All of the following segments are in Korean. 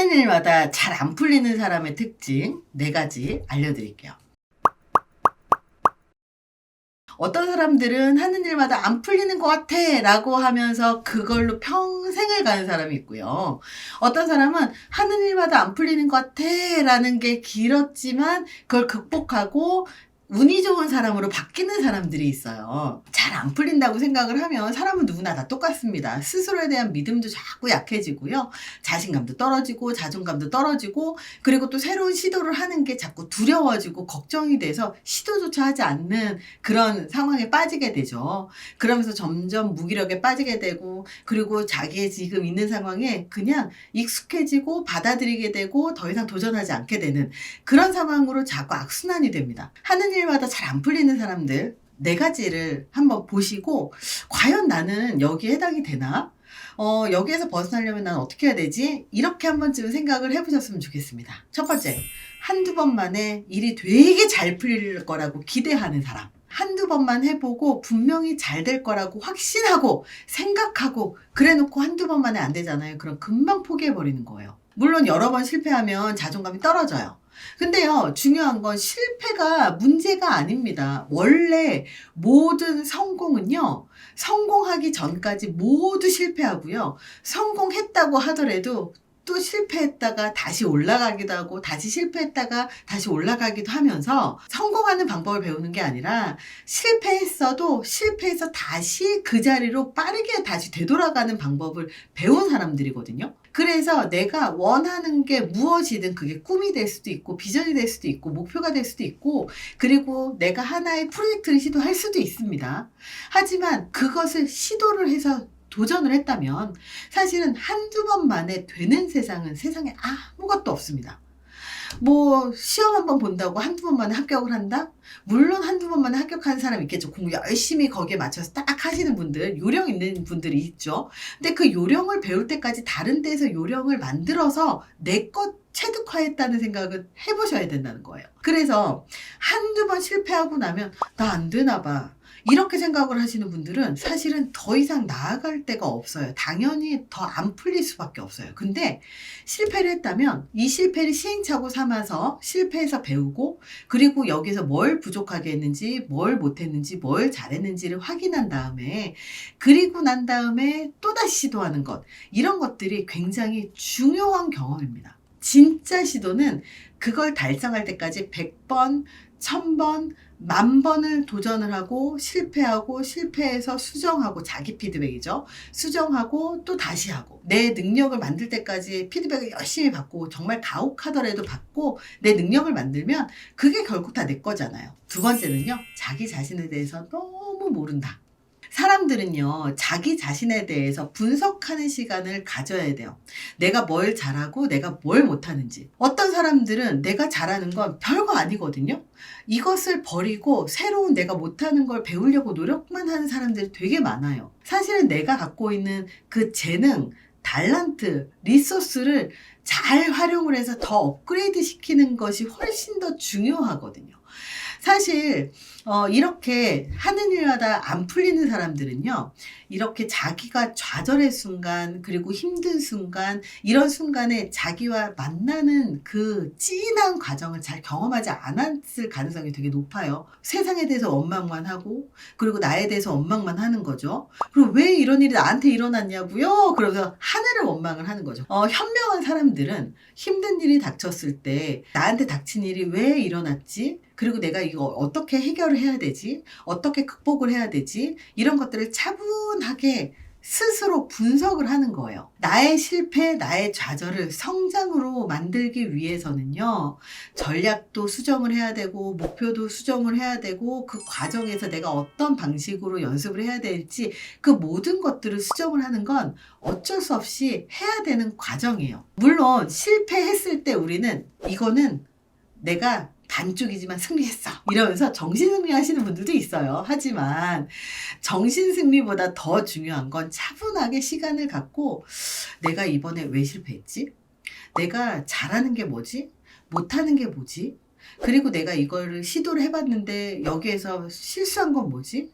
하는 일마다 잘 안 풀리는 사람의 특징 4가지 알려드릴게요. 어떤 사람들은 하는 일마다 안 풀리는 것 같아 라고 하면서 그걸로 평생을 가는 사람이 있고요. 어떤 사람은 하는 일마다 안 풀리는 것 같아 라는 게 길었지만 그걸 극복하고 운이 좋은 사람으로 바뀌는 사람들이 있어요. 잘 안 풀린다고 생각을 하면 사람은 누구나 다 똑같습니다. 스스로에 대한 믿음도 자꾸 약해지고요. 자신감도 떨어지고 자존감도 떨어지고, 그리고 또 새로운 시도를 하는 게 자꾸 두려워지고 걱정이 돼서 시도조차 하지 않는 그런 상황에 빠지게 되죠. 그러면서 점점 무기력에 빠지게 되고, 그리고 자기의 지금 있는 상황에 그냥 익숙해지고 받아들이게 되고 더 이상 도전하지 않게 되는 그런 상황으로 자꾸 악순환이 됩니다. 하는 일마다 잘 안 풀리는 사람들 4가지를 한번 보시고, 과연 나는 여기에 해당이 되나? 여기에서 벗어나려면 난 어떻게 해야 되지? 이렇게 한 번쯤 생각을 해보셨으면 좋겠습니다. 첫 번째, 한두 번 만에 일이 되게 잘 풀릴 거라고 기대하는 사람. 한두 번만 해보고 분명히 잘 될 거라고 확신하고 생각하고 그래 놓고 한두 번 만에 안 되잖아요. 그럼 금방 포기해버리는 거예요. 물론 여러 번 실패하면 자존감이 떨어져요. 근데요, 중요한 건 실패가 문제가 아닙니다. 원래 모든 성공은요, 성공하기 전까지 모두 실패하고요, 성공했다고 하더라도 또 실패했다가 다시 올라가기도 하고 다시 실패했다가 다시 올라가기도 하면서, 성공하는 방법을 배우는 게 아니라 실패했어도 실패해서 다시 그 자리로 빠르게 다시 되돌아가는 방법을 배운 사람들이거든요. 그래서 내가 원하는 게 무엇이든 그게 꿈이 될 수도 있고 비전이 될 수도 있고 목표가 될 수도 있고, 그리고 내가 하나의 프로젝트를 시도할 수도 있습니다. 하지만 그것을 시도를 해서 도전을 했다면 사실은 한두 번 만에 되는 세상은 세상에 아무것도 없습니다. 뭐 시험 한번 본다고 한두 번 만에 합격을 한다? 물론 한두 번 만에 합격하는 사람이 있겠죠. 공부 열심히 거기에 맞춰서 딱 하시는 분들, 요령 있는 분들이 있죠. 근데 그 요령을 배울 때까지 다른 데서 요령을 만들어서 내 것 체득화했다는 생각을 해보셔야 된다는 거예요. 그래서 한두 번 실패하고 나면 나 안 되나 봐, 이렇게 생각을 하시는 분들은 사실은 더 이상 나아갈 데가 없어요. 당연히 더 안 풀릴 수밖에 없어요. 근데 실패를 했다면 이 실패를 시행착오 삼아서 실패해서 배우고, 그리고 여기서 뭘 부족하게 했는지, 뭘 못했는지, 뭘 잘했는지를 확인한 다음에, 그리고 난 다음에 또다시 시도하는 것, 이런 것들이 굉장히 중요한 경험입니다. 진짜 시도는 그걸 달성할 때까지 100번, 1000번, 10,000번을 도전을 하고 실패하고 실패해서 수정하고, 자기 피드백이죠. 수정하고 또 다시 하고, 내 능력을 만들 때까지 피드백을 열심히 받고 정말 가혹하더라도 받고 내 능력을 만들면 그게 결국 다 내 거잖아요. 두 번째는요, 자기 자신에 대해서 너무 모른다. 사람들은요, 자기 자신에 대해서 분석하는 시간을 가져야 돼요. 내가 뭘 잘하고 내가 뭘 못하는지. 어떤 사람들은 내가 잘하는 건 별거 아니거든요. 이것을 버리고 새로운 내가 못하는 걸 배우려고 노력만 하는 사람들이 되게 많아요. 사실은 내가 갖고 있는 그 재능, 달란트, 리소스를 잘 활용을 해서 더 업그레이드 시키는 것이 훨씬 더 중요하거든요. 사실 이렇게 하는 일마다 안 풀리는 사람들은요, 이렇게 자기가 좌절의 순간, 그리고 힘든 순간, 이런 순간에 자기와 만나는 그 찐한 과정을 잘 경험하지 않았을 가능성이 되게 높아요. 세상에 대해서 원망만 하고, 그리고 나에 대해서 원망만 하는 거죠. 그리고 왜 이런 일이 나한테 일어났냐고요? 그러면서 하늘을 원망을 하는 거죠. 현명한 사람들은 힘든 일이 닥쳤을 때 나한테 닥친 일이 왜 일어났지? 그리고 내가 이거 어떻게 해결을 해야 되지? 어떻게 극복을 해야 되지? 이런 것들을 차분하게 스스로 분석을 하는 거예요. 나의 실패, 나의 좌절을 성장으로 만들기 위해서는요, 전략도 수정을 해야 되고 목표도 수정을 해야 되고, 그 과정에서 내가 어떤 방식으로 연습을 해야 될지 그 모든 것들을 수정을 하는 건 어쩔 수 없이 해야 되는 과정이에요. 물론 실패했을 때 우리는 이거는 내가 반쪽이지만 승리했어 이러면서 정신승리 하시는 분들도 있어요. 하지만 정신승리보다 더 중요한 건 차분하게 시간을 갖고, 내가 이번에 왜 실패했지? 내가 잘하는 게 뭐지? 못하는 게 뭐지? 그리고 내가 이거를 시도를 해봤는데 여기에서 실수한 건 뭐지?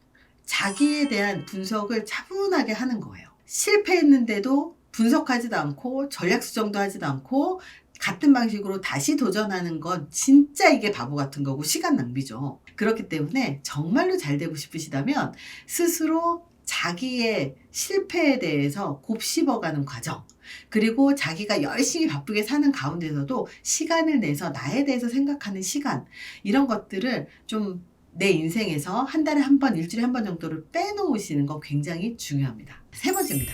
자기에 대한 분석을 차분하게 하는 거예요. 실패했는데도 분석하지도 않고 전략 수정도 하지도 않고 같은 방식으로 다시 도전하는 건 진짜 이게 바보 같은 거고 시간 낭비죠. 그렇기 때문에 정말로 잘 되고 싶으시다면 스스로 자기의 실패에 대해서 곱씹어가는 과정, 그리고 자기가 열심히 바쁘게 사는 가운데서도 시간을 내서 나에 대해서 생각하는 시간, 이런 것들을 좀 내 인생에서 한 달에 한 번, 일주일에 한 번 정도를 빼놓으시는 거 굉장히 중요합니다. 세 번째입니다.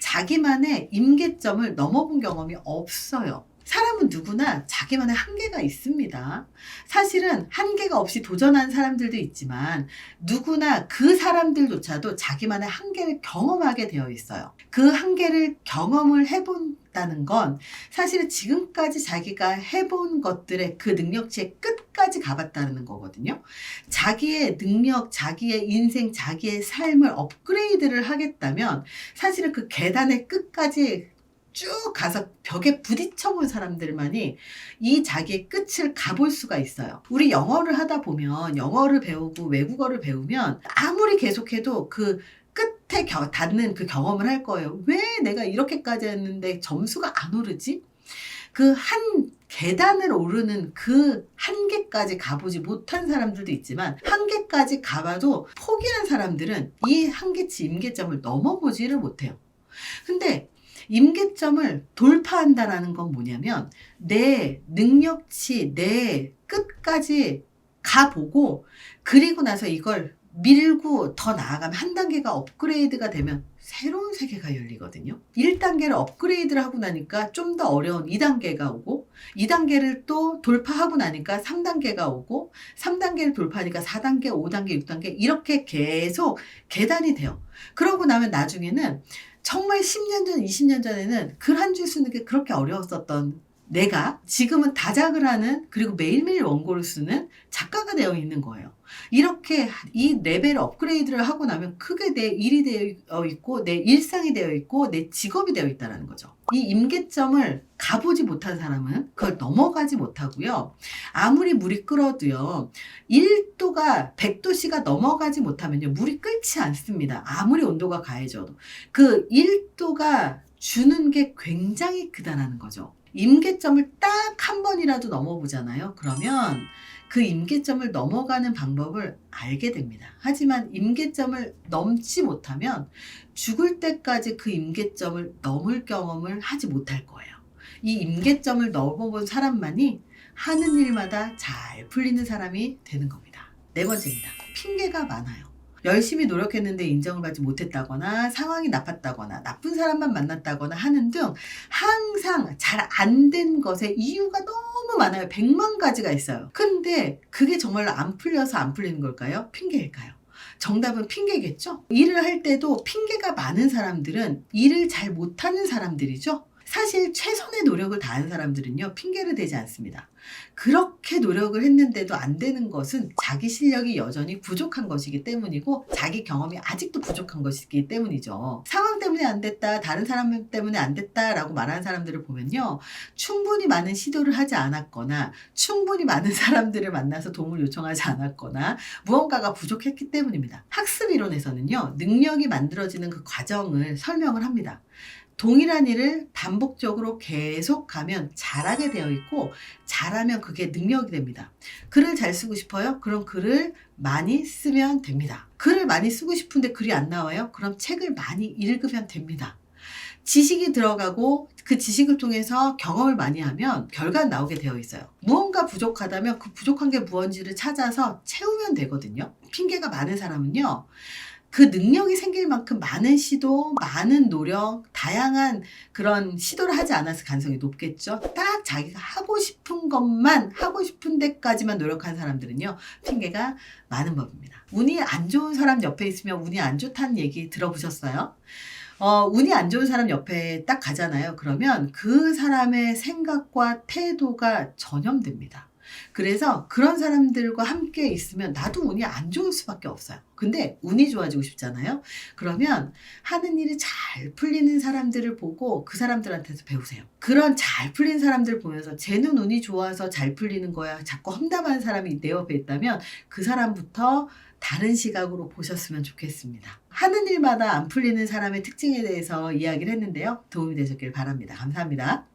자기만의 임계점을 넘어본 경험이 없어요. 사람은 누구나 자기만의 한계가 있습니다. 사실은 한계가 없이 도전한 사람들도 있지만 누구나 그 사람들조차도 자기만의 한계를 경험하게 되어 있어요. 그 한계를 경험을 해본다는 건 사실은 지금까지 자기가 해본 것들의 그 능력치의 끝까지 가봤다는 거거든요. 자기의 능력, 자기의 인생, 자기의 삶을 업그레이드를 하겠다면 사실은 그 계단의 끝까지 쭉 가서 벽에 부딪혀 본 사람들만이 이 자기의 끝을 가볼 수가 있어요. 우리 영어를 하다 보면, 영어를 배우고 외국어를 배우면 아무리 계속해도 그 끝에 닿는 그 경험을 할 거예요. 왜 내가 이렇게까지 했는데 점수가 안 오르지? 그 한 계단을 오르는 그 한계까지 가보지 못한 사람들도 있지만, 한계까지 가봐도 포기한 사람들은 이 한계치, 임계점을 넘어보지를 못해요. 근데 임계점을 돌파한다라는 건 뭐냐면 내 능력치, 내 끝까지 가보고, 그리고 나서 이걸 밀고 더 나아가면 한 단계가 업그레이드가 되면 새로운 세계가 열리거든요. 1단계를 업그레이드를 하고 나니까 좀 더 어려운 2단계가 오고, 2단계를 또 돌파하고 나니까 3단계가 오고, 3단계를 돌파하니까 4단계, 5단계, 6단계 이렇게 계속 계단이 돼요. 그러고 나면 나중에는 정말 10년 전, 20년 전에는 글 한 줄 쓰는 게 그렇게 어려웠었던 내가 지금은 다작을 하는, 그리고 매일매일 원고를 쓰는 작가가 되어 있는 거예요. 이렇게 이 레벨 업그레이드를 하고 나면 크게 내 일이 되어 있고, 내 일상이 되어 있고, 내 직업이 되어 있다는 거죠. 이 임계점을 가보지 못한 사람은 그걸 넘어가지 못하고요. 아무리 물이 끓어도요, 1도가 100도씨가 넘어가지 못하면요, 물이 끓지 않습니다. 아무리 온도가 가해져도. 그 1도가 주는 게 굉장히 크다는 거죠. 임계점을 딱 한 번이라도 넘어보잖아요. 그러면 그 임계점을 넘어가는 방법을 알게 됩니다. 하지만 임계점을 넘지 못하면 죽을 때까지 그 임계점을 넘을 경험을 하지 못할 거예요. 이 임계점을 넘어본 사람만이 하는 일마다 잘 풀리는 사람이 되는 겁니다. 네 번째입니다. 핑계가 많아요. 열심히 노력했는데 인정을 받지 못했다거나, 상황이 나빴다거나, 나쁜 사람만 만났다거나 하는 등 항상 잘 안 된 것에 이유가 너무 많아요. 100만 가지가 있어요. 근데 그게 정말로 안 풀려서 안 풀리는 걸까요? 핑계일까요? 정답은 핑계겠죠? 일을 할 때도 핑계가 많은 사람들은 일을 잘 못하는 사람들이죠? 사실 최선의 노력을 다한 사람들은요, 핑계를 대지 않습니다. 그렇게 노력을 했는데도 안 되는 것은 자기 실력이 여전히 부족한 것이기 때문이고, 자기 경험이 아직도 부족한 것이기 때문이죠. 상황 때문에 안 됐다, 다른 사람 때문에 안 됐다라고 말하는 사람들을 보면요, 충분히 많은 시도를 하지 않았거나, 충분히 많은 사람들을 만나서 도움을 요청하지 않았거나, 무언가가 부족했기 때문입니다. 학습 이론에서는요, 능력이 만들어지는 그 과정을 설명을 합니다. 동일한 일을 반복적으로 계속 가면 잘하게 되어 있고, 잘하면 그게 능력이 됩니다. 글을 잘 쓰고 싶어요? 그럼 글을 많이 쓰면 됩니다. 글을 많이 쓰고 싶은데 글이 안 나와요? 그럼 책을 많이 읽으면 됩니다. 지식이 들어가고 그 지식을 통해서 경험을 많이 하면 결과가 나오게 되어 있어요. 무언가 부족하다면 그 부족한 게 무언지를 찾아서 채우면 되거든요. 핑계가 많은 사람은요, 그 능력이 생길 만큼 많은 시도, 많은 노력, 다양한 그런 시도를 하지 않았을 가능성이 높겠죠. 딱 자기가 하고 싶은 것만, 하고 싶은 데까지만 노력한 사람들은요, 핑계가 많은 법입니다. 운이 안 좋은 사람 옆에 있으면 운이 안 좋다는 얘기 들어보셨어요? 운이 안 좋은 사람 옆에 딱 가잖아요. 그러면 그 사람의 생각과 태도가 전염됩니다. 그래서 그런 사람들과 함께 있으면 나도 운이 안 좋을 수밖에 없어요. 근데 운이 좋아지고 싶잖아요. 그러면 하는 일이 잘 풀리는 사람들을 보고 그 사람들한테서 배우세요. 그런 잘 풀린 사람들 보면서 쟤는 운이 좋아서 잘 풀리는 거야, 자꾸 험담하는 사람이 내 옆에 있다면 그 사람부터 다른 시각으로 보셨으면 좋겠습니다. 하는 일마다 안 풀리는 사람의 특징에 대해서 이야기를 했는데요. 도움이 되셨길 바랍니다. 감사합니다.